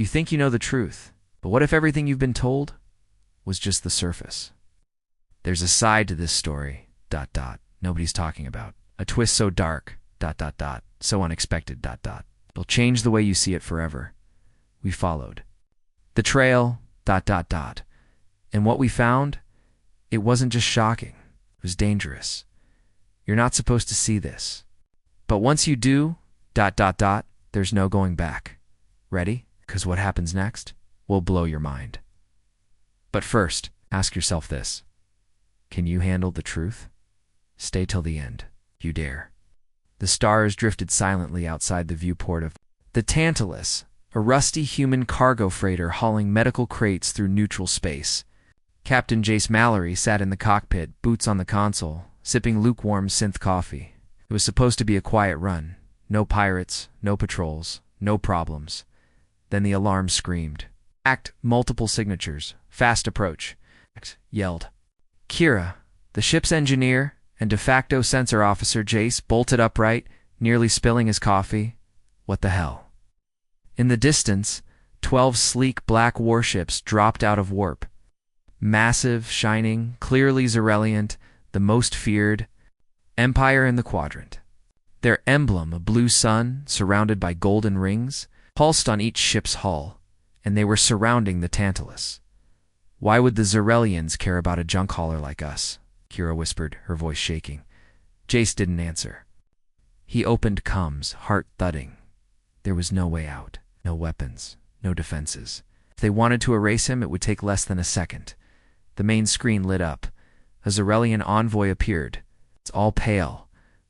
You think you know the truth, but what if everything you've been told was just the surface? There's a side to this story, nobody's talking about. A twist so dark, so unexpected, It'll change the way you see it forever. We followed the trail, and what we found, it wasn't just shocking, it was dangerous. You're not supposed to see this. But once you do, there's no going back. Ready? Because what happens next will blow your mind. But first, ask yourself this. Can you handle the truth? Stay till the end. You dare. The stars drifted silently outside the viewport of the Tantalus, a rusty human cargo freighter hauling medical crates through neutral space. Captain Jace Mallory sat in the cockpit, boots on the console, sipping lukewarm synth coffee. It was supposed to be a quiet run. No pirates, no patrols, no problems. Then the alarm screamed. Act, multiple signatures, fast approach. Yelled. Kira, the ship's engineer and de facto sensor officer Jace, bolted upright, nearly spilling his coffee. What the hell? In the distance, 12 sleek black warships dropped out of warp. Massive, shining, clearly Zarellian, the most feared empire in the quadrant. Their emblem, a blue sun surrounded by golden rings, pulsed on each ship's hull, and they were surrounding the Tantalus. Why would the Zarellians care about a junk hauler like us? Kira whispered, her voice shaking. Jace didn't answer. He opened comms, heart thudding. There was no way out, no weapons, no defenses. If they wanted to erase him, it would take less than a second. The main screen lit up. A Zarellian envoy appeared. It's all pale,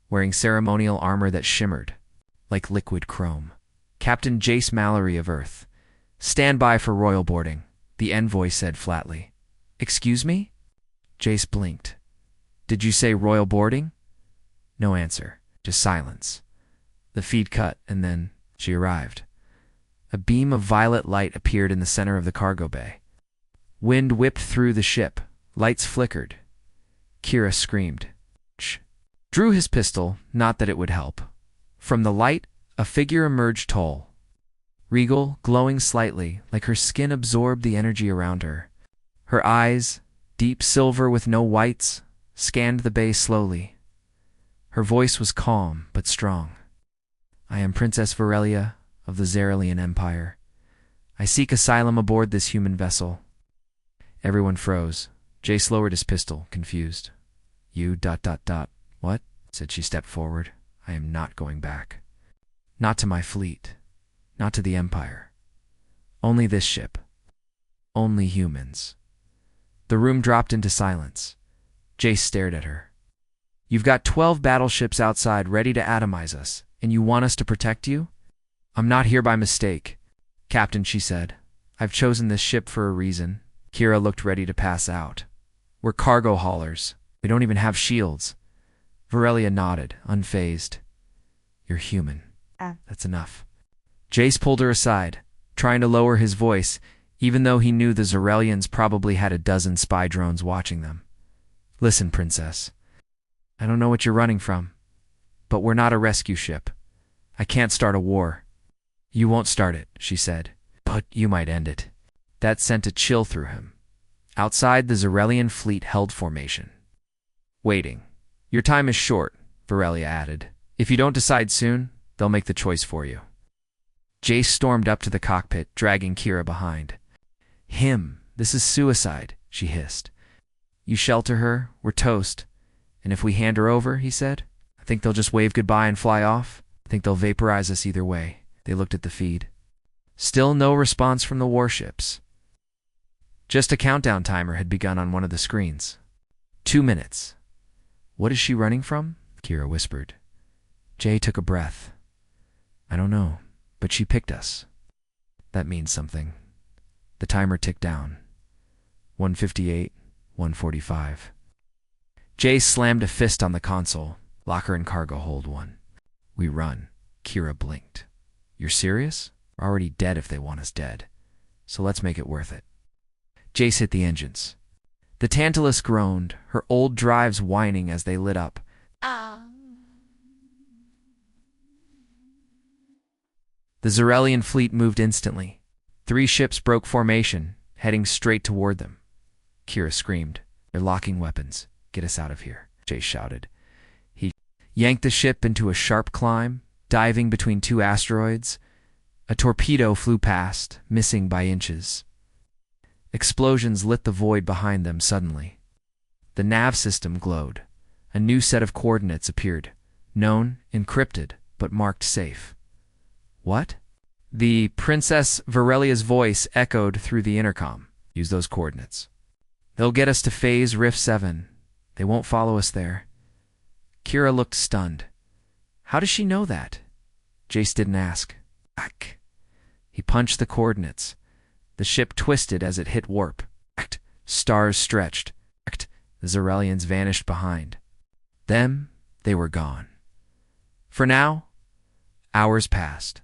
wearing ceremonial armor that shimmered like liquid chrome. Captain Jace Mallory of Earth. Stand by for royal boarding, the envoy said flatly. Excuse me? Jace blinked. Did you say royal boarding? No answer, just silence. The feed cut, and then she arrived. A beam of violet light appeared in the center of the cargo bay. Wind whipped through the ship. Lights flickered. Kira screamed. Shh. Drew his pistol, not that it would help. From the light, a figure emerged tall. Regal, glowing slightly, like her skin absorbed the energy around her. Her eyes, deep silver with no whites, scanned the bay slowly. Her voice was calm but strong. I am Princess Virellia of the Zarellian Empire. I seek asylum aboard this human vessel. Everyone froze. Jace lowered his pistol, confused. You ... What? Said she stepped forward. I am not going back. Not to my fleet. Not to the Empire. Only this ship. Only humans. The room dropped into silence. Jace stared at her. You've got 12 battleships outside ready to atomize us, and you want us to protect you? I'm not here by mistake. Captain, she said. I've chosen this ship for a reason. Kira looked ready to pass out. We're cargo haulers. We don't even have shields. Virellia nodded, unfazed. You're human. That's enough. Jace pulled her aside, trying to lower his voice, even though he knew the Zarellians probably had a dozen spy drones watching them. Listen, Princess. I don't know what you're running from, but we're not a rescue ship. I can't start a war. You won't start it, she said, but you might end it. That sent a chill through him. Outside, the Zarellian fleet held formation. Waiting. Your time is short, Virellia added. If you don't decide soon, they'll make the choice for you. Jace stormed up to the cockpit, dragging Kira behind. This is suicide, she hissed. You shelter her, we're toast. And if we hand her over, he said, I think they'll just wave goodbye and fly off. I think they'll vaporize us either way. They looked at the feed. Still no response from the warships. Just a countdown timer had begun on one of the screens. 2 minutes. What is she running from? Kira whispered. Jay took a breath. I don't know, but she picked us. That means something. The timer ticked down. 1:58, 1:45. Jay slammed a fist on the console. Locker and cargo hold 1. We run. Kira blinked. You're serious? We're already dead if they want us dead. So let's make it worth it. Jace hit the engines. The Tantalus groaned, her old drives whining as they lit up. The Zarellian fleet moved instantly. 3 ships broke formation, heading straight toward them. Kira screamed, "They're locking weapons. Get us out of here," Jace shouted. He yanked the ship into a sharp climb, diving between 2 asteroids. A torpedo flew past, missing by inches. Explosions lit the void behind them suddenly. The nav system glowed. A new set of coordinates appeared. Known, encrypted, but marked safe. What? The Princess Virellia's voice echoed through the intercom. Use those coordinates. They'll get us to phase Rift 7. They won't follow us there. Kira looked stunned. How does she know that? Jace didn't ask. Ack. He punched the coordinates. The ship twisted as it hit warp. Act. Stars stretched. Act. The Zarellians vanished behind. Them, they were gone. For now, hours passed.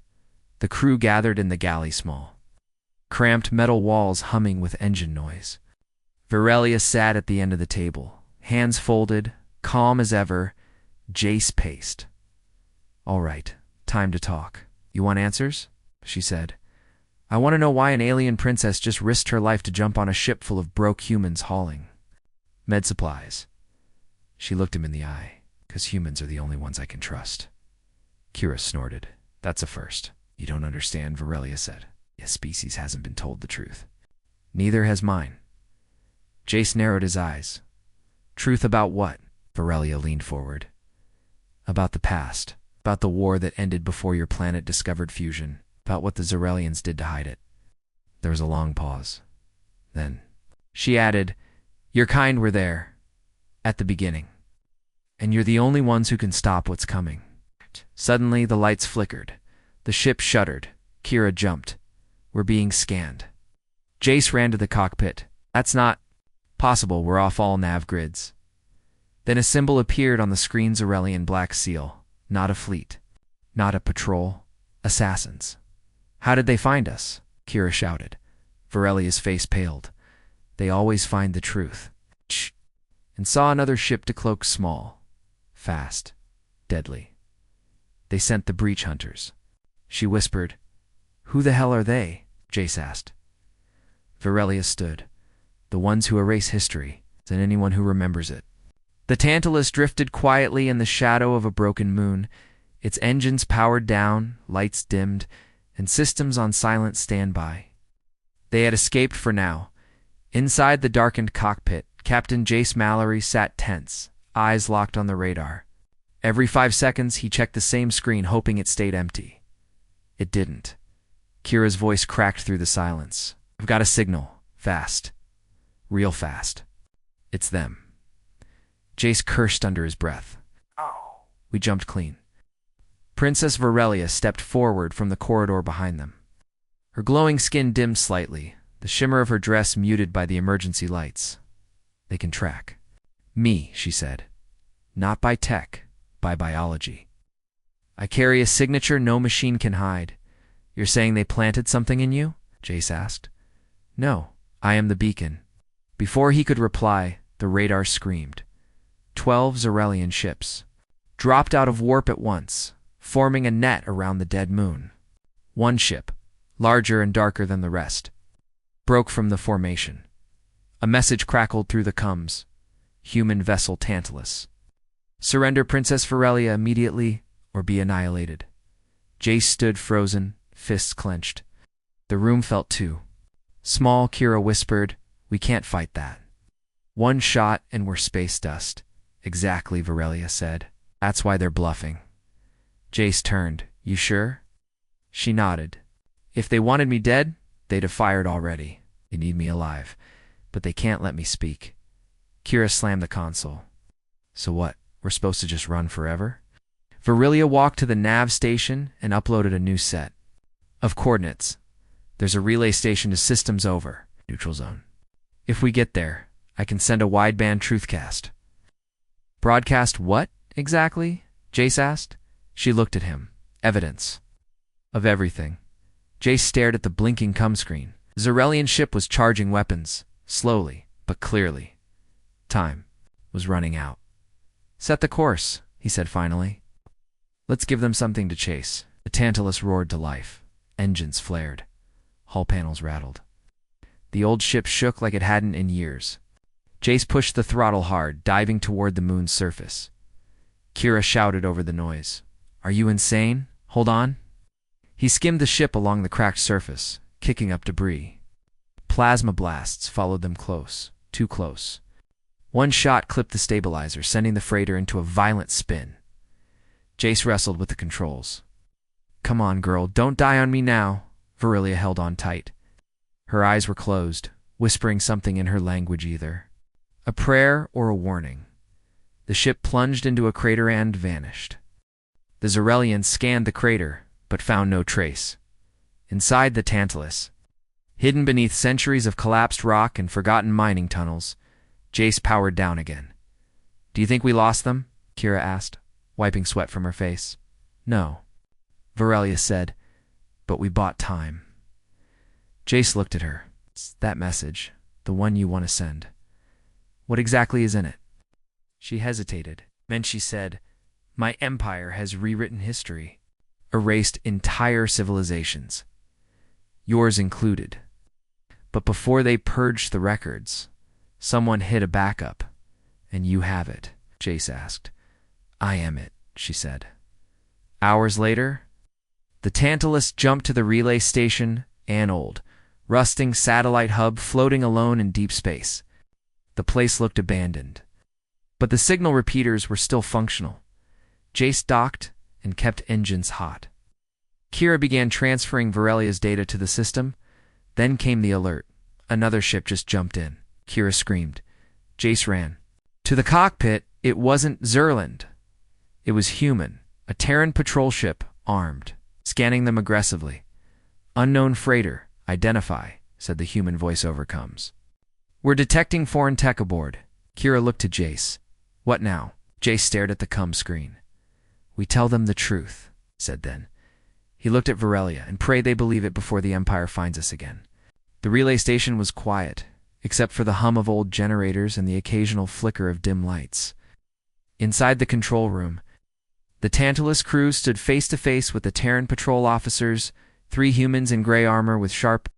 The crew gathered in the galley small. Cramped metal walls humming with engine noise. Virellia sat at the end of the table, hands folded, calm as ever. Jace paced. "All right, time to talk. You want answers?" she said. "I want to know why an alien princess just risked her life to jump on a ship full of broke humans hauling med supplies." She looked him in the eye. "'Cause humans are the only ones I can trust." Kira snorted. "That's a first." "You don't understand," Virellia said. "Your species hasn't been told the truth." "Neither has mine." Jace narrowed his eyes. "Truth about what?" Virellia leaned forward. "About the past. About the war that ended before your planet discovered fusion. About what the Zarellians did to hide it." There was a long pause. Then she added, "Your kind were there. At the beginning. And you're the only ones who can stop what's coming." Suddenly, the lights flickered. The ship shuddered. Kira jumped. "We're being scanned." Jace ran to the cockpit. "That's not possible. We're off all nav grids." Then a symbol appeared on the screen's Zarellian black seal. Not a fleet. Not a patrol. Assassins. "How did they find us?" Kira shouted. Virellia's face paled. "They always find the truth." Shh. And saw another ship decloak small. Fast. Deadly. "They sent the breach hunters." She whispered. "Who the hell are they?" Jace asked. Virellia stood. "The ones who erase history, and anyone who remembers it." The Tantalus drifted quietly in the shadow of a broken moon, its engines powered down, lights dimmed, and systems on silent standby. They had escaped for now. Inside the darkened cockpit, Captain Jace Mallory sat tense, eyes locked on the radar. Every 5 seconds, he checked the same screen, hoping it stayed empty. It didn't. Kira's voice cracked through the silence. "I've got a signal. Fast. Real fast. It's them." Jace cursed under his breath. "Oh." We jumped clean. Princess Virellia stepped forward from the corridor behind them. Her glowing skin dimmed slightly, the shimmer of her dress muted by the emergency lights. "They can track me," she said. "Not by tech, by biology. I carry a signature no machine can hide." "You're saying they planted something in you?" Jace asked. "No, I am the beacon." Before he could reply, the radar screamed. 12 Zarellian ships dropped out of warp at once, forming a net around the dead moon. One ship, larger and darker than the rest, broke from the formation. A message crackled through the comms. "Human vessel Tantalus. Surrender Princess Virellia immediately or be annihilated." Jace stood frozen, fists clenched. The room felt too small. Kira whispered, "We can't fight that. One shot and we're space dust." "Exactly," Virellia said. "That's why they're bluffing." Jace turned. "You sure?" She nodded. "If they wanted me dead, they'd have fired already. They need me alive, but they can't let me speak." Kira slammed the console. "So what, we're supposed to just run forever?" Virellia walked to the nav station and uploaded a new set of coordinates. "There's a relay station to systems over, neutral zone. If we get there, I can send a wideband truthcast." "Broadcast what, exactly?" Jace asked. She looked at him. "Evidence. Of everything." Jace stared at the blinking comm screen. The Zarellian ship was charging weapons, slowly, but clearly. Time was running out. "Set the course," he said finally. "Let's give them something to chase." The Tantalus roared to life. Engines flared. Hull panels rattled. The old ship shook like it hadn't in years. Jace pushed the throttle hard, diving toward the moon's surface. Kira shouted over the noise. "Are you insane? Hold on." He skimmed the ship along the cracked surface, kicking up debris. Plasma blasts followed them close, too close. One shot clipped the stabilizer, sending the freighter into a violent spin. Jace wrestled with the controls. "Come on, girl, don't die on me now." Virellia held on tight. Her eyes were closed, whispering something in her language either. A prayer or a warning. The ship plunged into a crater and vanished. The Zarellian scanned the crater, but found no trace. Inside the Tantalus, hidden beneath centuries of collapsed rock and forgotten mining tunnels, Jace powered down again. "Do you think we lost them?" Kira asked, wiping sweat from her face. "No," Virellia said, "but we bought time." Jace looked at her. "It's that message, the one you want to send. What exactly is in it?" She hesitated. Then she said, "My empire has rewritten history, erased entire civilizations, yours included. But before they purged the records, someone hid a backup, and you have it," Jace asked. "I am it," she said. Hours later, the Tantalus jumped to the relay station, an old, rusting satellite hub floating alone in deep space. The place looked abandoned, but the signal repeaters were still functional. Jace docked and kept engines hot. Kira began transferring Virellia's data to the system. Then came the alert. Another ship just jumped in. Kira screamed. Jace ran. To the cockpit, it wasn't Zerland. It was human, a Terran patrol ship, armed, scanning them aggressively. "Unknown freighter, identify," said the human voiceover comes. "We're detecting foreign tech aboard." Kira looked to Jace. "What now?" Jace stared at the com screen. "We tell them the truth," said then. He looked at Virellia and prayed they believe it before the Empire finds us again. The relay station was quiet, except for the hum of old generators and the occasional flicker of dim lights. Inside the control room, the Tantalus crew stood face to face with the Terran patrol officers, 3 humans in gray armor with sharp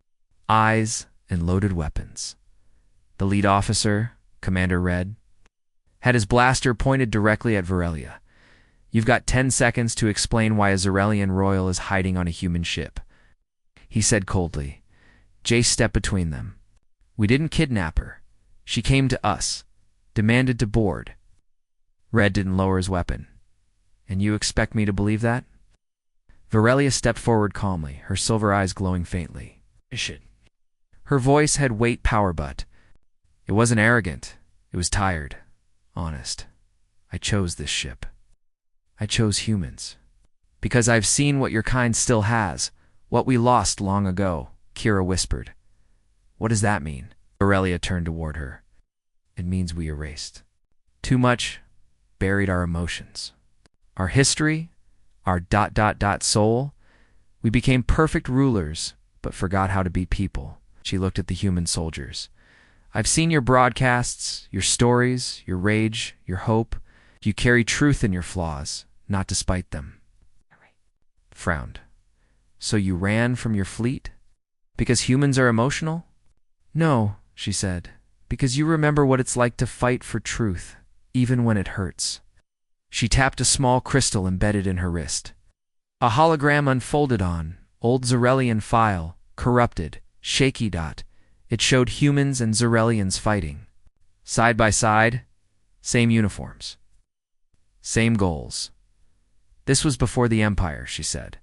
eyes and loaded weapons. The lead officer, Commander Red, had his blaster pointed directly at Virellia. "You've got 10 seconds to explain why a Zarellian royal is hiding on a human ship," he said coldly. Jace stepped between them. "We didn't kidnap her. She came to us, demanded to board." Red didn't lower his weapon. "And you expect me to believe that?" Virellia stepped forward calmly, her silver eyes glowing faintly. Her voice had weight power, but it wasn't arrogant. It was tired, honest. "I chose this ship. I chose humans. Because I've seen what your kind still has, what we lost long ago," Kira whispered. "What does that mean?" Virellia turned toward her. "It means we erased. Too much, buried our emotions. Our history, our soul. We became perfect rulers, but forgot how to be people." She looked at the human soldiers. "I've seen your broadcasts, your stories, your rage, your hope. You carry truth in your flaws, not despite them." Frowned. "So you ran from your fleet? Because humans are emotional?" "No," she said, "because you remember what it's like to fight for truth, even when it hurts." She tapped a small crystal embedded in her wrist. A hologram unfolded on, old Zarellian file, corrupted, shaky. It showed humans and Zarellians fighting. Side by side, same uniforms. Same goals. "This was before the Empire," she said.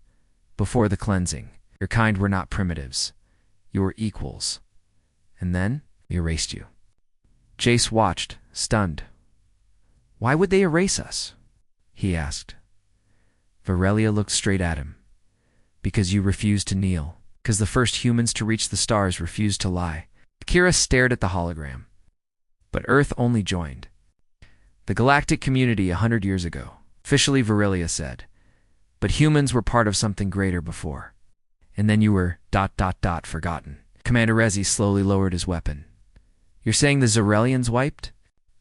"Before the cleansing. Your kind were not primitives. You were equals. And then we erased you." Jace watched, stunned. "Why would they erase us?" he asked. Virellia looked straight at him. "Because you refused to kneel. Because the first humans to reach the stars refused to lie." Kira stared at the hologram. But Earth only joined. "The Galactic community 100 years ago," officially Virellia said. "But humans were part of something greater before. And then you were ... forgotten." Commander Rezi slowly lowered his weapon. "You're saying the Zarellians wiped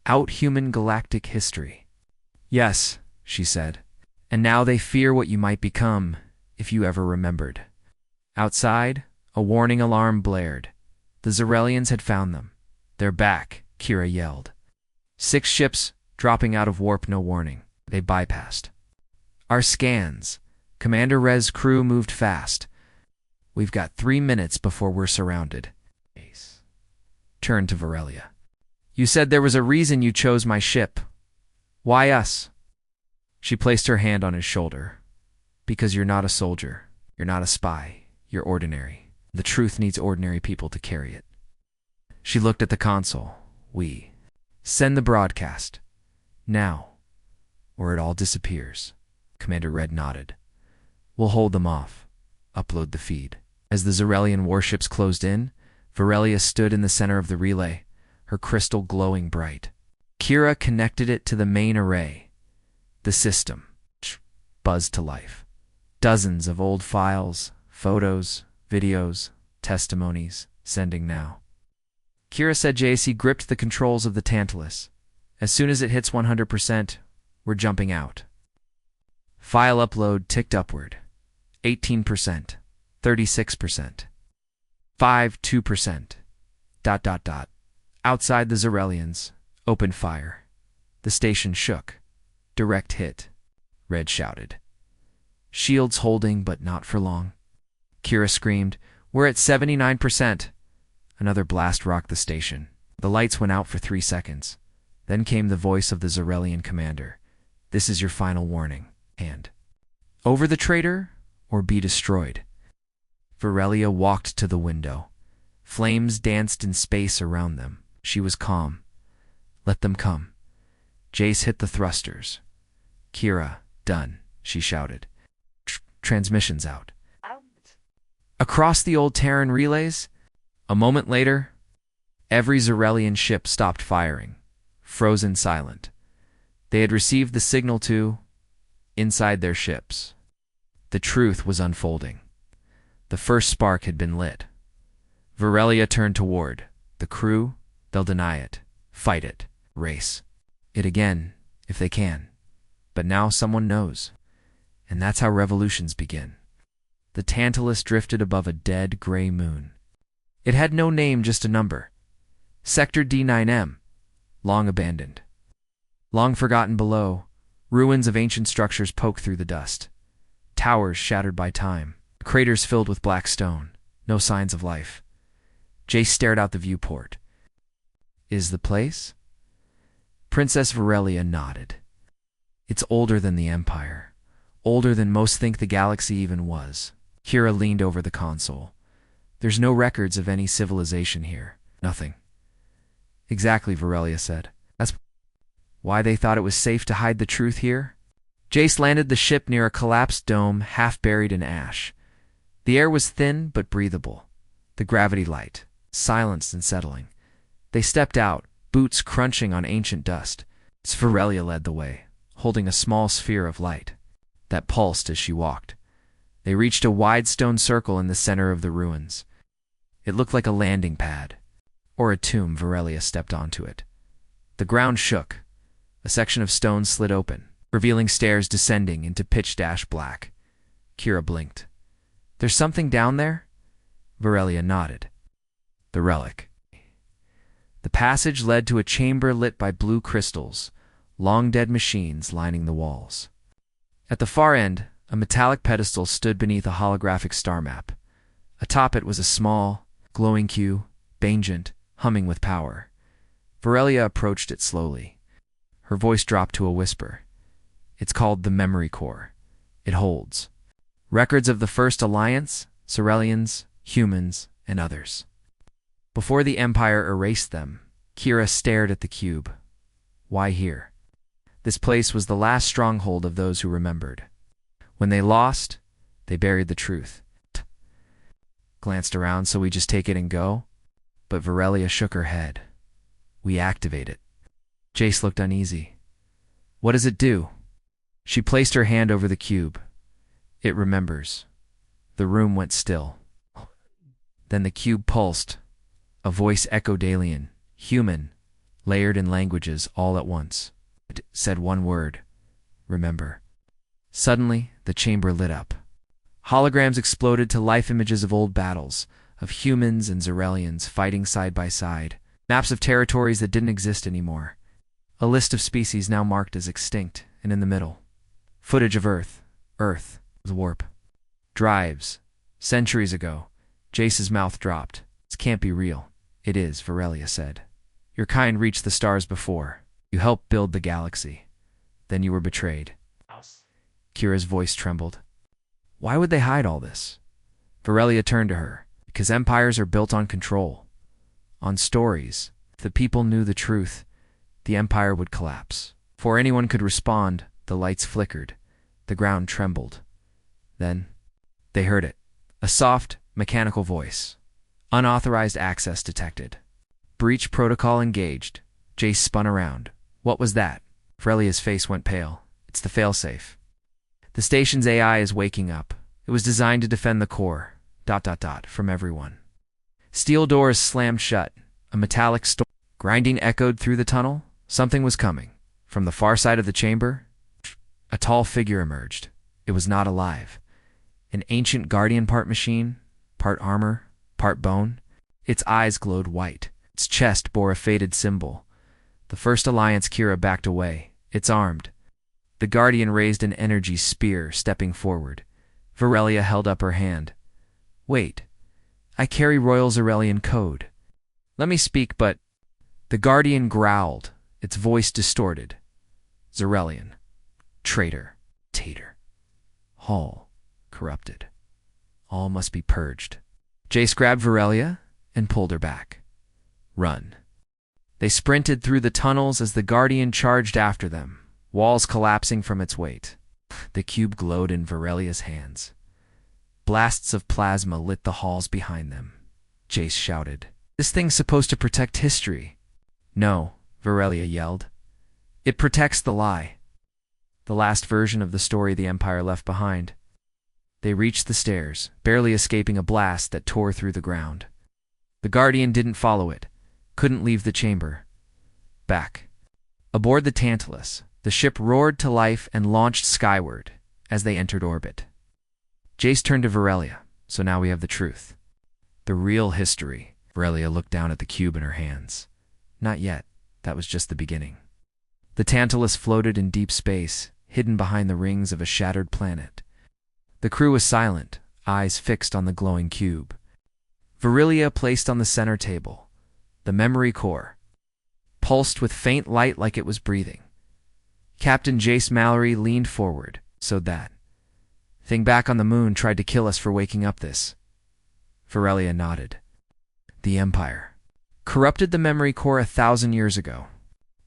out human galactic history?" "Yes," she said. "And now they fear what you might become if you ever remembered. Outside, A warning alarm blared. The Zarellians had found them. "They're back," Kira yelled. 6 ships dropping out of warp, no warning. They bypassed our scans. Commander Rez's crew moved fast. "We've got 3 minutes before we're surrounded." Ace turned to Virellia. "You said there was a reason you chose my ship. Why us?" She placed her hand on his shoulder. "Because you're not a soldier. You're not a spy. You're ordinary. The truth needs ordinary people to carry it." She looked at the console. "We send the broadcast. Now, or it all disappears." Commander Red nodded. "We'll hold them off. Upload the feed." As the Zarellian warships closed in, Virellia stood in the center of the relay, her crystal glowing bright. Kira connected it to the main array. The system buzzed to life. Dozens of old files, photos, videos, testimonies, sending now. Kira said JC gripped the controls of the Tantalus. "As soon as it hits 100%, we're jumping out." File upload ticked upward. 18%, 36%, 2%. ... Outside, the Zarellians opened fire. The station shook. "Direct hit," Red shouted. "Shields holding, but not for long." Kira screamed, "We're at 79%. Another blast rocked the station. The lights went out for 3 seconds. Then came the voice of the Zarellian commander. "This is your final warning. Hand over the traitor, or be destroyed." Virellia walked to the window. Flames danced in space around them. She was calm. "Let them come." Jace hit the thrusters. "Kira, done," she shouted. "Transmissions out." Across the old Terran relays, a moment later, every Zarellian ship stopped firing, frozen silent. They had received the signal to inside their ships. The truth was unfolding. The first spark had been lit. Virellia turned toward the crew. They'll deny it, fight it, race it again if they can. But now someone knows, and that's how revolutions begin. The Tantalus drifted above a dead gray moon. It had no name, just a number. Sector D9M, long abandoned. Long forgotten below, ruins of ancient structures poke through the dust. Towers shattered by time. Craters filled with black stone. No signs of life. Jace stared out the viewport. "Is the place?" Princess Virellia nodded. "It's older than the Empire. Older than most think the galaxy even was." Kira leaned over the console. "There's no records of any civilization here. Nothing." "Exactly," Virellia said. "That's why they thought it was safe to hide the truth here." Jace landed the ship near a collapsed dome, half buried in ash. The air was thin but breathable. The gravity light, silenced and settling. They stepped out, boots crunching on ancient dust. Virellia led the way, holding a small sphere of light that pulsed as she walked. They reached a wide stone circle in the center of the ruins. It looked like a landing pad, or a tomb. Virellia stepped onto it. The ground shook. A section of stone slid open, revealing stairs descending into pitch-dash black. Kira blinked. "There's something down there?" Virellia nodded. "The relic." The passage led to a chamber lit by blue crystals, long-dead machines lining the walls. At the far end, a metallic pedestal stood beneath a holographic star map. Atop it was a small, glowing cube, banegent, humming with power. Virellia approached it slowly. Her voice dropped to a whisper. "It's called the Memory Core. It holds records of the First Alliance, Zarellians, humans, and others. Before the Empire erased them." Kira stared at the cube. "Why here?" This place was the last stronghold of those who remembered. When they lost, they buried the truth. Glanced around, "So we just take it and go?" But Virellia shook her head. "We activate it." Jace looked uneasy. "What does it do?" She placed her hand over the cube. "It remembers." The room went still. Then the cube pulsed. A voice echoed alien, human, layered in languages all at once. It said one word: "Remember." Suddenly, the chamber lit up. Holograms exploded to life, images of old battles, of humans and Zarellians fighting side by side, maps of territories that didn't exist anymore, a list of species now marked as extinct, and in the middle, footage of Earth with warp drives. Centuries ago, Jace's mouth dropped. This can't be real. It is, Virellia said. Your kind reached the stars before. You helped build the galaxy. Then you were betrayed. Kira's voice trembled. Why would they hide all this? Virellia turned to her. Because empires are built on control. On stories. If the people knew the truth, the empire would collapse. Before anyone could respond, the lights flickered. The ground trembled. Then, they heard it. A soft, mechanical voice. Unauthorized access detected. Breach protocol engaged. Jace spun around. What was that? Virellia's face went pale. It's the failsafe. The station's AI is waking up. It was designed to defend the core, from everyone. Steel doors slammed shut. A metallic storm. Grinding echoed through the tunnel. Something was coming. From the far side of the chamber, a tall figure emerged. It was not alive. An ancient guardian, part machine, part armor, part bone. Its eyes glowed white. Its chest bore a faded symbol. The First Alliance. Kira backed away. It's armed. The Guardian raised an energy spear, stepping forward. Virellia held up her hand. Wait. I carry Royal Zarellian code. Let me speak, but... The Guardian growled, its voice distorted. Zarellian. Traitor. Tater. Hall. Corrupted. All must be purged. Jace grabbed Virellia and pulled her back. Run. They sprinted through the tunnels as the Guardian charged after them, walls collapsing from its weight. The cube glowed in Virellia's hands. Blasts of plasma lit the halls behind them. Jace shouted, This thing's supposed to protect history. No, Virellia yelled. It protects the lie. The last version of the story the Empire left behind. They reached the stairs, barely escaping a blast that tore through the ground. The Guardian didn't follow it, couldn't leave the chamber. Back. Aboard the Tantalus, the ship roared to life and launched skyward as they entered orbit. Jace turned to Virellia. So now we have the truth. The real history. Virellia looked down at the cube in her hands. Not yet. That was just the beginning. The Tantalus floated in deep space, hidden behind the rings of a shattered planet. The crew was silent, eyes fixed on the glowing cube. Virellia placed on the center table. The memory core pulsed with faint light like it was breathing. Captain Jace Mallory leaned forward, so that thing back on the moon tried to kill us for waking up this. Virellia nodded. The Empire corrupted the memory core 1,000 years ago,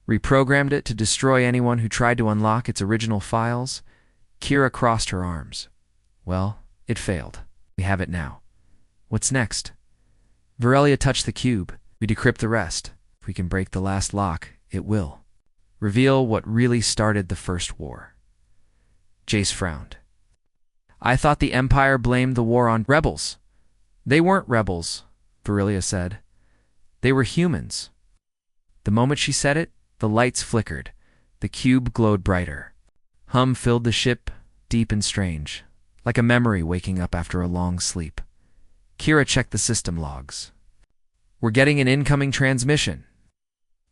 reprogrammed it to destroy anyone who tried to unlock its original files. Kira crossed her arms. Well, it failed. We have it now. What's next? Virellia touched the cube. We decrypt the rest. If we can break the last lock, it will reveal what really started the First War. Jace frowned. I thought the Empire blamed the war on rebels. They weren't rebels, Virellia said. They were humans. The moment she said it, the lights flickered. The cube glowed brighter. Hum filled the ship, deep and strange, like a memory waking up after a long sleep. Kira checked the system logs. We're getting an incoming transmission.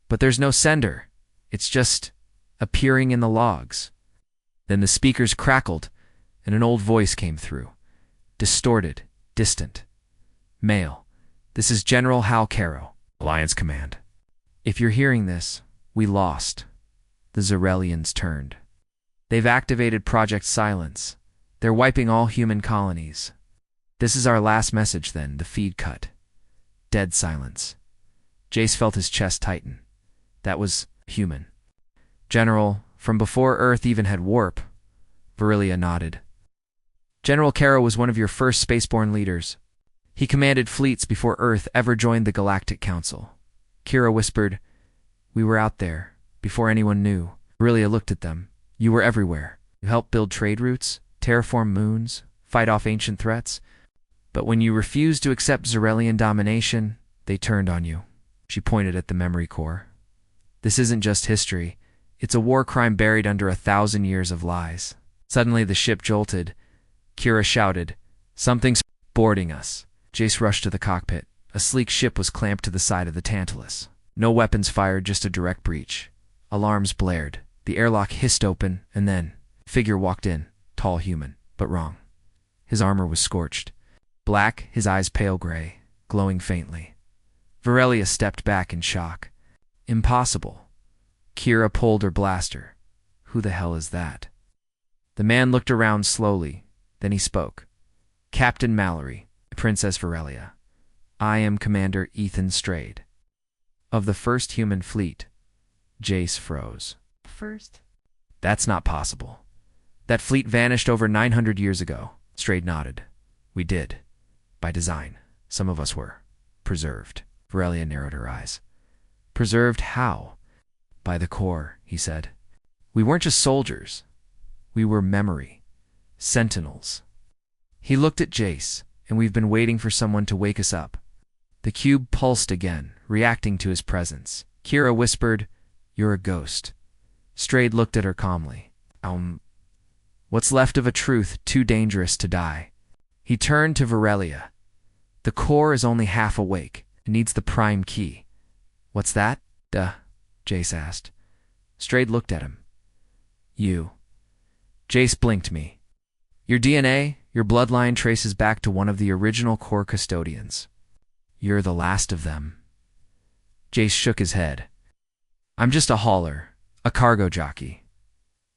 But there's no sender. It's just appearing in the logs. Then the speakers crackled, and an old voice came through. Distorted, distant. Male. This is General Hal Caro, Alliance Command. If you're hearing this, we lost. The Zarellians turned. They've activated Project Silence. They're wiping all human colonies. This is our last message then, the feed cut. Dead silence. Jace felt his chest tighten. That was human. General, from before Earth even had warp. Virellia nodded. General Caro was one of your first spaceborne leaders. He commanded fleets before Earth ever joined the Galactic Council. Kira whispered, We were out there, before anyone knew. Virellia looked at them. You were everywhere. You helped build trade routes, terraform moons, fight off ancient threats. But when you refused to accept Zarellian domination, they turned on you. She pointed at the memory core. This isn't just history. It's a war crime buried under 1,000 years of lies. Suddenly the ship jolted. Kira shouted, Something's boarding us. Jace rushed to the cockpit. A sleek ship was clamped to the side of the Tantalus. No weapons fired, just a direct breach. Alarms blared. The airlock hissed open, and then figure walked in, tall human, but wrong. His armor was scorched. Black, his eyes pale gray, glowing faintly. Virellia stepped back in shock. Impossible. Kira pulled her blaster. Who the hell is that? The man looked around slowly. Then he spoke. Captain Mallory, Princess Virellia. I am Commander Ethan Strayed. Of the first human fleet. Jace froze. First? That's not possible. That fleet vanished over 900 years ago. Strayed nodded. We did. By design. Some of us were. Preserved. Virellia narrowed her eyes. Preserved how? By the core, he said. We weren't just soldiers. We were memory. Sentinels. He looked at Jace, and we've been waiting for someone to wake us up. The cube pulsed again, reacting to his presence. Kira whispered, You're a ghost. Strayed looked at her calmly. What's left of a truth too dangerous to die? He turned to Virellia. The core is only half awake. It needs the prime key. What's that? Jace asked. Strayed looked at him. You. Jace blinked me. Your DNA, your bloodline traces back to one of the original core custodians. You're the last of them. Jace shook his head. I'm just a hauler, a cargo jockey.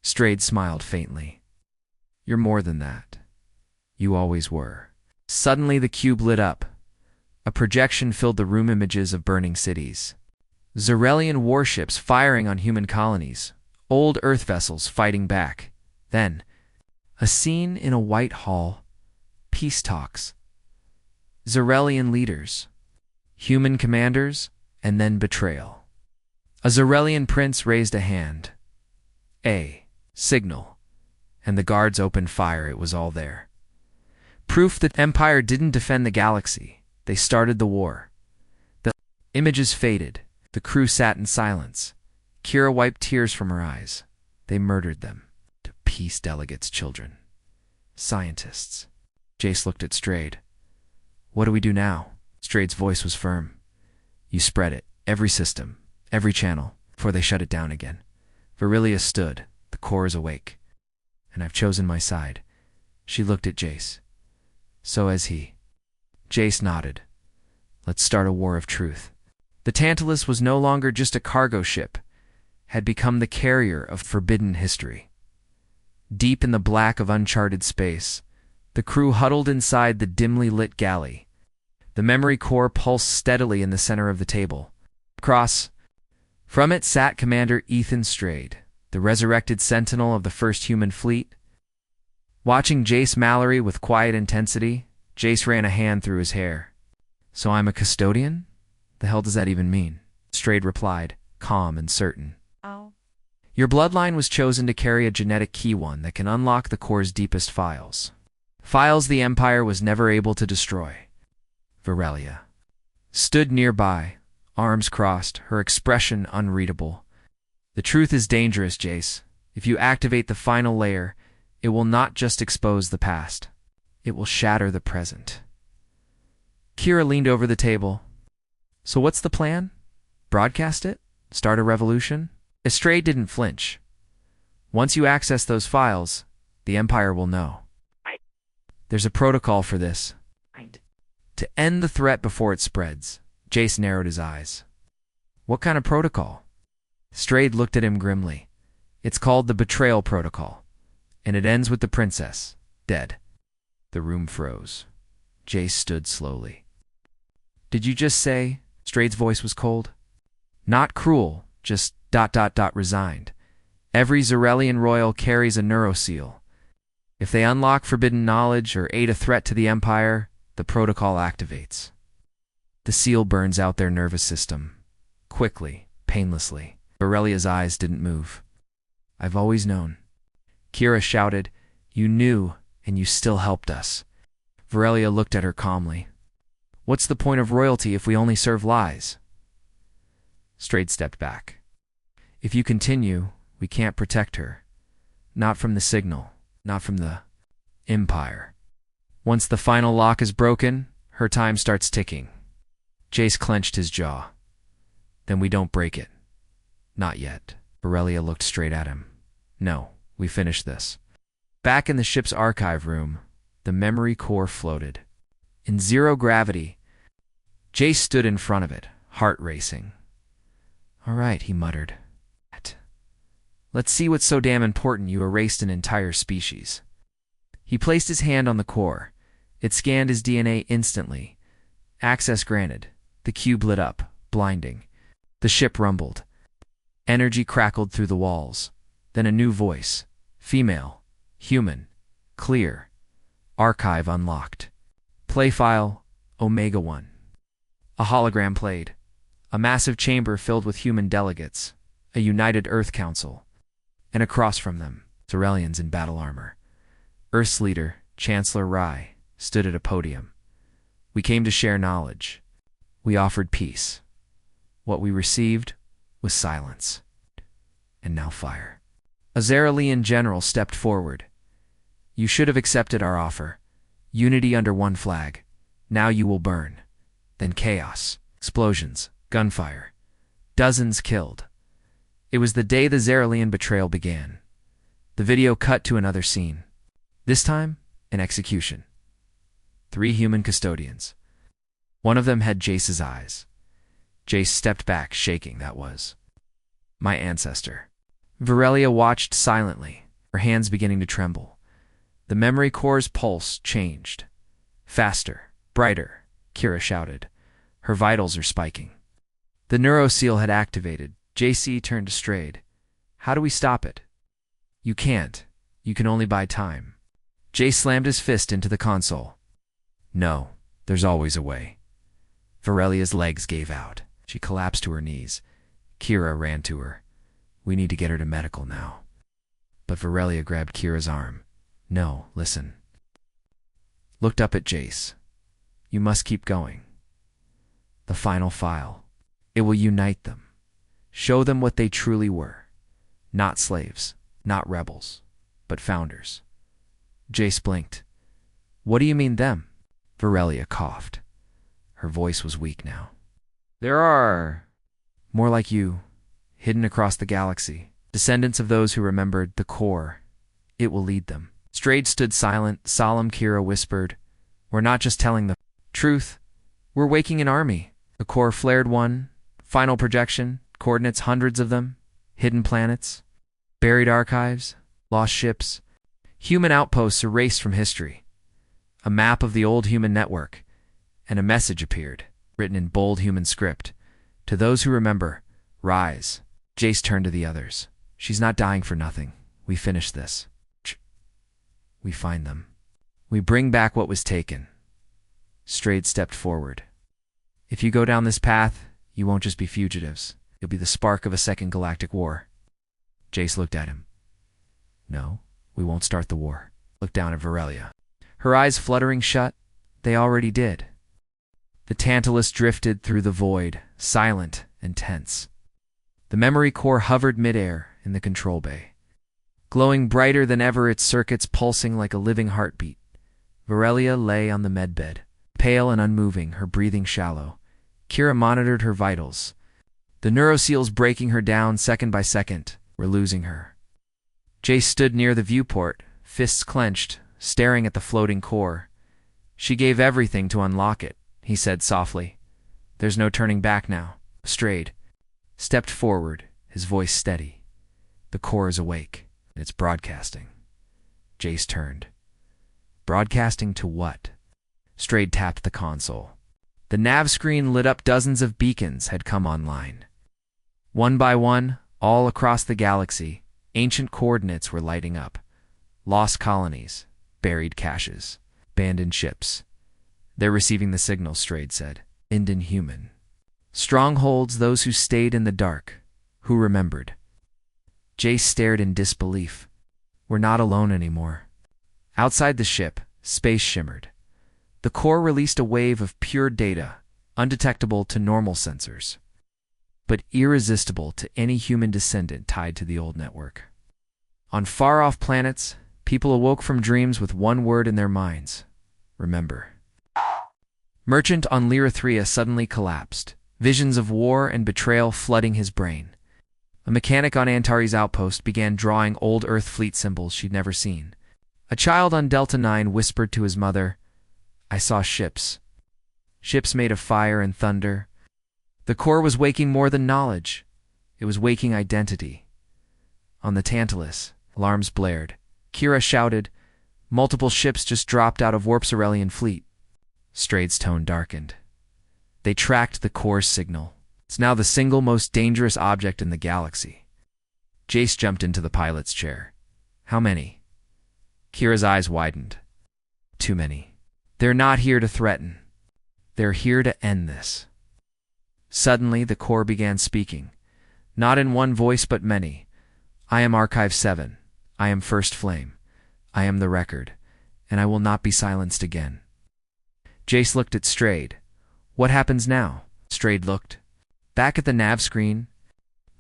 Strayed smiled faintly. You're more than that. You always were. Suddenly the cube lit up. A projection filled the room, images of burning cities. Zarellian warships firing on human colonies. Old Earth vessels fighting back. Then, a scene in a white hall. Peace talks. Zarellian leaders. Human commanders, and then betrayal. A Zarellian prince raised a hand. Signal. And the guards opened fire. It was all there. Proof that Empire didn't defend the galaxy. They started the war. The images faded. The crew sat in silence. Kira wiped tears from her eyes. They murdered them. To peace delegates' children. Scientists. Jace looked at Strayed. What do we do now? Strayed's voice was firm. You spread it. Every system. Every channel. Before they shut it down again. Virellia stood. The core is awake. And I've chosen my side. She looked at Jace. So has he. Jace nodded. Let's start a war of truth. The Tantalus was no longer just a cargo ship, had become the carrier of forbidden history. Deep in the black of uncharted space, the crew huddled inside the dimly lit galley. The memory core pulsed steadily in the center of the table. From it sat Commander Ethan Strayed, the resurrected sentinel of the first human fleet. Watching Jace Mallory with quiet intensity, Jace ran a hand through his hair. So I'm a custodian? The hell does that even mean? Strayed replied, calm and certain. Oh. Your bloodline was chosen to carry a genetic key, one that can unlock the core's deepest files. Files the Empire was never able to destroy. Virellia stood nearby, arms crossed, her expression unreadable. The truth is dangerous, Jace. If you activate the final layer, it will not just expose the past. It will shatter the present. Kira leaned over the table. So what's the plan? Broadcast it? Start a revolution? Strayed didn't flinch. Once you access those files, the Empire will know. There's a protocol for this. To end the threat before it spreads. Jace narrowed his eyes. What kind of protocol? Strayed looked at him grimly. It's called the Betrayal Protocol, and it ends with the princess, dead. The room froze. Jace stood slowly. Did you just say? Strayed's voice was cold. Not cruel, just ... resigned. Every Zarellian royal carries a neuroseal. If they unlock forbidden knowledge or aid a threat to the Empire, the protocol activates. The seal burns out their nervous system. Quickly, painlessly. Virellia's eyes didn't move. I've always known. Kira shouted, You knew, and you still helped us. Virellia looked at her calmly. What's the point of royalty if we only serve lies? Strayed stepped back. If you continue, we can't protect her. Not from the signal, not from the Empire. Once the final lock is broken, Her time starts ticking. Jace clenched his jaw. Then we don't break it. Not yet. Virellia looked straight at him. No, we finished this. Back in the ship's archive room, the memory core floated. In zero gravity, Jace stood in front of it, heart racing. All right, he muttered. Let's see what's so damn important you erased an entire species. He placed his hand on the core. It scanned his DNA instantly. Access granted. The cube lit up, blinding. The ship rumbled. Energy crackled through the walls. Then a new voice. Female. Human. Clear. Archive unlocked. Play file, Omega-1. A hologram played. A massive chamber filled with human delegates. A united Earth Council. And across from them, Zarellians in battle armor. Earth's leader, Chancellor Rye, stood at a podium. We came to share knowledge. We offered peace. What we received was silence. And now fire. A Zarellian general stepped forward. You should have accepted our offer. Unity under one flag. Now you will burn. Then chaos. Explosions. Gunfire. Dozens killed. It was the day the Zarellian betrayal began. The video cut to another scene. This time, an execution. 3 human custodians. One of them had Jace's eyes. Jace stepped back, shaking, that was. My ancestor. Virellia watched silently, her hands beginning to tremble. The memory core's pulse changed. Faster, brighter, Kira shouted. Her vitals are spiking. The neuroseal had activated. JC turned to Strayed. How do we stop it? You can't. You can only buy time. Jay slammed his fist into the console. No, there's always a way. Virellia's legs gave out. She collapsed to her knees. Kira ran to her. We need to get her to medical now. But Virellia grabbed Kira's arm. No, listen. Looked up at Jace. You must keep going. The final file. It will unite them. Show them what they truly were. Not slaves, not rebels, but founders. Jace blinked. What do you mean them? Virellia coughed. Her voice was weak now. There are more like you, hidden across the galaxy, descendants of those who remembered the core. It will lead them. Strayed stood silent, solemn. Kira whispered, We're not just telling the truth. We're waking an army. The core flared one, final projection, coordinates hundreds of them, hidden planets, buried archives, lost ships, human outposts erased from history. A map of the old human network, and a message appeared, written in bold human script. To those who remember, rise. Jace turned to the others. She's not dying for nothing. We finish this. We find them. We bring back what was taken. Strayed stepped forward. If you go down this path, you won't just be fugitives. You'll be the spark of a second galactic war. Jace looked at him. No, we won't start the war. Looked down at Virellia. Her eyes fluttering shut. They already did. The Tantalus drifted through the void, silent and tense. The memory core hovered midair in the control bay, glowing brighter than ever, its circuits pulsing like a living heartbeat. Virellia lay on the medbed, pale and unmoving, her breathing shallow. Kira monitored her vitals. The neuroseals breaking her down second by second. We're losing her. Jace stood near the viewport, fists clenched, staring at the floating core. She gave everything to unlock it, he said softly. There's no turning back now. Strayed stepped forward, his voice steady. The core is awake, and it's broadcasting. Jace turned. Broadcasting to what? Strayed tapped the console. The nav screen lit up. Dozens of beacons had come online. One by one, all across the galaxy, ancient coordinates were lighting up. Lost colonies, buried caches, abandoned ships. They're receiving the signal, Strayed said. Indian human. Strongholds, those who stayed in the dark, who remembered. Jace stared in disbelief. We're not alone anymore. Outside the ship, space shimmered. The core released a wave of pure data, undetectable to normal sensors, but irresistible to any human descendant tied to the old network. On far-off planets, people awoke from dreams with one word in their minds: remember. Merchant on Lyrathria suddenly collapsed, visions of war and betrayal flooding his brain. A mechanic on Antares outpost began drawing old Earth fleet symbols she'd never seen. A child on Delta 9 whispered to his mother, "I saw ships. Ships made of fire and thunder." The core was waking more than knowledge. It was waking identity. On the Tantalus, alarms blared. Kira shouted, "Multiple ships just dropped out of Warp's Zarellian fleet." Strade's tone darkened. They tracked the core's signal. It's now the single most dangerous object in the galaxy. Jace jumped into the pilot's chair. "How many?" Kira's eyes widened. "Too many. They're not here to threaten. They're here to end this." Suddenly, the core began speaking. Not in one voice, but many. "I am Archive 7. I am First Flame. I am the record. And I will not be silenced again." Jace looked at Strade. "What happens now?" Strade looked. Back at the nav screen,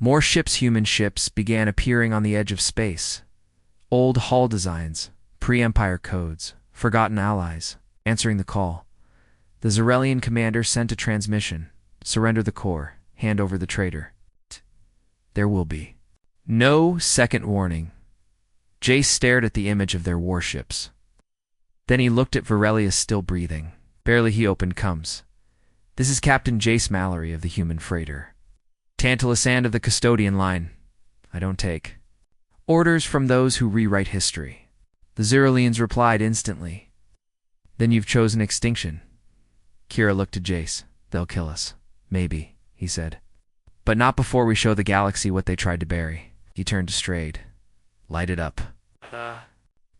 more ships, human ships, began appearing on the edge of space. Old hull designs, pre-Empire codes, forgotten allies, answering the call. The Zarellian commander sent a transmission. "Surrender the core. Hand over the traitor." There will be no second warning. Jace stared at the image of their warships. Then he looked at Virellia still breathing. Barely he opened comes. "This is Captain Jace Mallory of the human freighter. Tantalus and of the custodian line. I don't take orders from those who rewrite history." The Zarellians replied instantly. "Then you've chosen extinction." Kira looked at Jace. "They'll kill us. Maybe," he said. "But not before we show the galaxy what they tried to bury." He turned to Strade. "Light it up."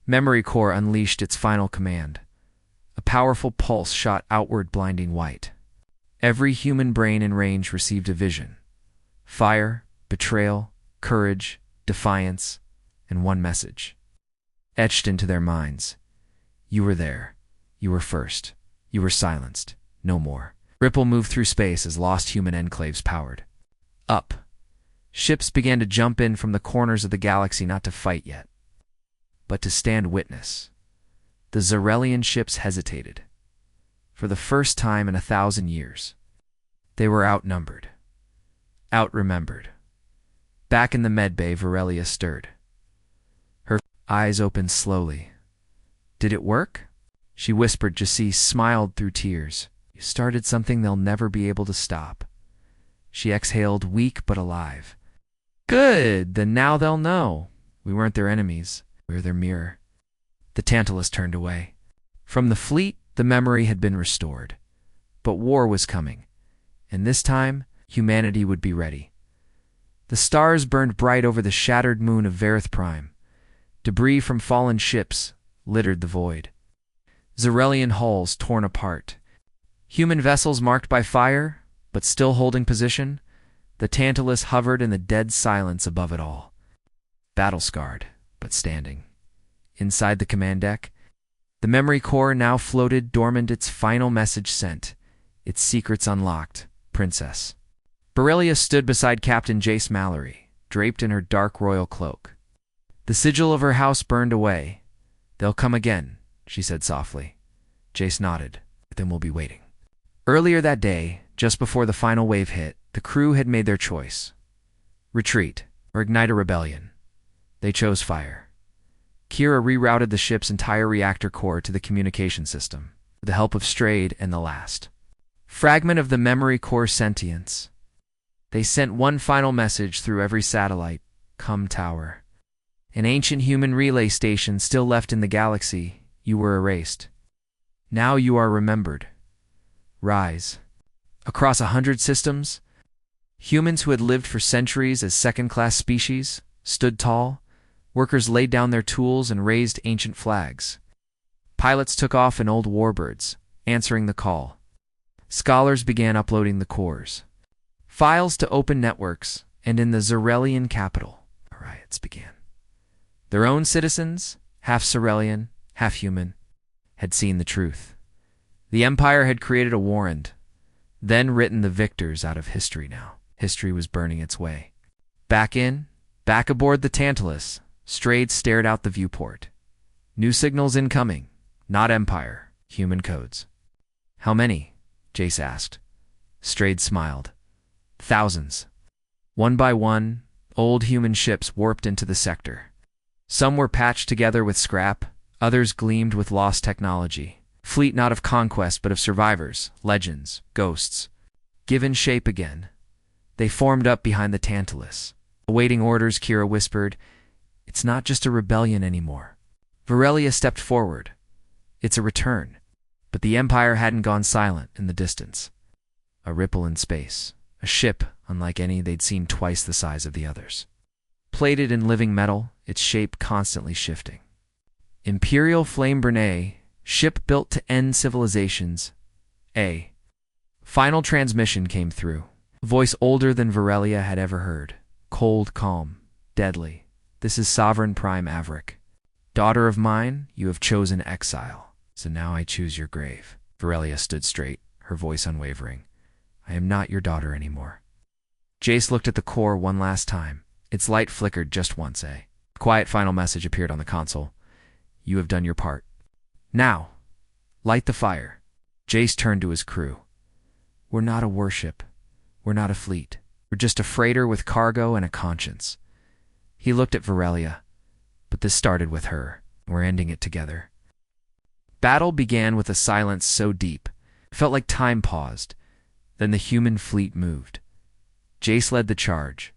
Memory core unleashed its final command. A powerful pulse shot outward, blinding white. Every human brain in range received a vision. Fire, betrayal, courage, defiance, and one message. Etched into their minds. You were there. You were first. You were silenced. No more. Ripple moved through space as lost human enclaves powered. Up. Ships began to jump in from the corners of the galaxy, not to fight yet, but to stand witness. The Zarellian ships hesitated. For the first time in 1,000 years. They were outnumbered. Outremembered. Back in the medbay, Virellia stirred. Her eyes opened slowly. "Did it work?" She whispered. Jace smiled through tears. "You started something they'll never be able to stop." She exhaled, weak but alive. "Good, then now they'll know. We weren't their enemies. We were their mirror." The Tantalus turned away. From the fleet, the memory had been restored. But war was coming, and this time, humanity would be ready. The stars burned bright over the shattered moon of Verith Prime. Debris from fallen ships littered the void. Zarellian hulls torn apart. Human vessels marked by fire, but still holding position. The Tantalus hovered in the dead silence above it all. Battle-scarred, but standing. Inside the command deck, the memory core now floated dormant, its final message sent, its secrets unlocked. Princess. Virellia stood beside Captain Jace Mallory, draped in her dark royal cloak. The sigil of her house burned away. "They'll come again," she said softly. Jace nodded. "Then we'll be waiting." Earlier that day, just before the final wave hit, the crew had made their choice. Retreat, or ignite a rebellion. They chose fire. Kira rerouted the ship's entire reactor core to the communication system, with the help of Strade and the last fragment of the memory core sentience. They sent one final message through every satellite. "Come, Tower. An ancient human relay station still left in the galaxy. You were erased. Now you are remembered. Rise." Across 100 systems, humans who had lived for centuries as second-class species stood tall. Workers laid down their tools and raised ancient flags. Pilots took off in old warbirds, answering the call. Scholars began uploading the cores. Files to open networks, and in the Zarellian capital, riots began. Their own citizens, half Zarellian, half human, had seen the truth. The Empire had created a warrant, then written the victors out of history now. History was burning its way. Back aboard the Tantalus, Strade stared out the viewport. New signals incoming. Not Empire. Human codes. "How many?" Jace asked. Strayed smiled. Thousands. One by one, old human ships warped into the sector. Some were patched together with scrap, others gleamed with lost technology. Fleet not of conquest but of survivors, legends, ghosts. Given shape again, they formed up behind the Tantalus. Awaiting orders, Kira whispered, "It's not just a rebellion anymore." Virellia stepped forward. "It's a return." But the Empire hadn't gone silent in the distance. A ripple in space, a ship unlike any they'd seen, twice the size of the others. Plated in living metal, its shape constantly shifting. Imperial Flame Brene, ship built to end civilizations. A final transmission came through. A voice older than Virellia had ever heard. Cold, calm, deadly. "This is Sovereign Prime Averick. Daughter of mine, you have chosen exile. So now I choose your grave." Virellia stood straight, her voice unwavering. "I am not your daughter anymore." Jace looked at the core one last time. Its light flickered just once, A quiet final message appeared on the console. "You have done your part. Now, light the fire." Jace turned to his crew. "We're not a warship. We're not a fleet. We're just a freighter with cargo and a conscience." He looked at Virellia. "But this started with her. We're ending it together." Battle began with a silence so deep, it felt like time paused. Then the human fleet moved. Jace led the charge,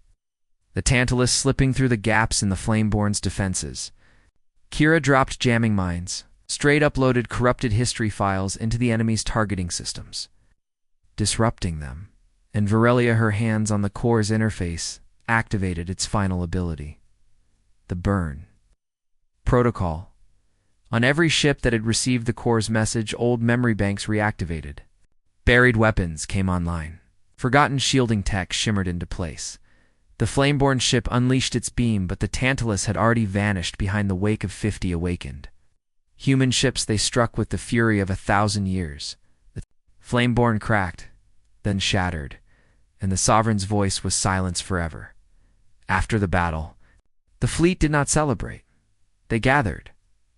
the Tantalus slipping through the gaps in the Flameborn's defenses. Kira dropped jamming mines, straight uploaded corrupted history files into the enemy's targeting systems, disrupting them, and Virellia, her hands on the core's interface, activated its final ability. The burn protocol. On every ship that had received the core's message, old memory banks reactivated. Buried weapons came online. Forgotten shielding tech shimmered into place. The Flameborn ship unleashed its beam, but the Tantalus had already vanished behind the wake of 50 awakened. Human ships they struck with the fury of 1,000 years. The Flameborn cracked, then shattered, and the Sovereign's voice was silenced forever. After the battle, the fleet did not celebrate. They gathered.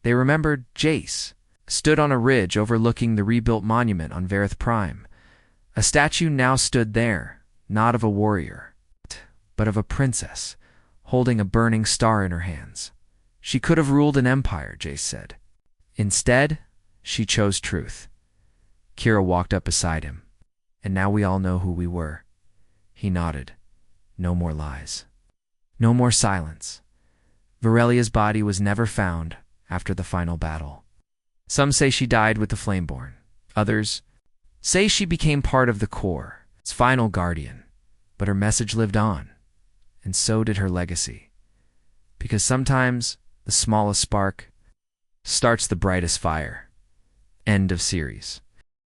They remembered Jace, stood on a ridge overlooking the rebuilt monument on Verith Prime. A statue now stood there, not of a warrior, but of a princess, holding a burning star in her hands. She could have ruled an empire, Jace said. Instead, she chose truth. Kira walked up beside him. "And now we all know who we were." He nodded. "No more lies. No more silence." Virellia's body was never found after the final battle. Some say she died with the Flameborn. Others say she became part of the core, its final guardian. But her message lived on, and so did her legacy. Because sometimes the smallest spark starts the brightest fire. End of series.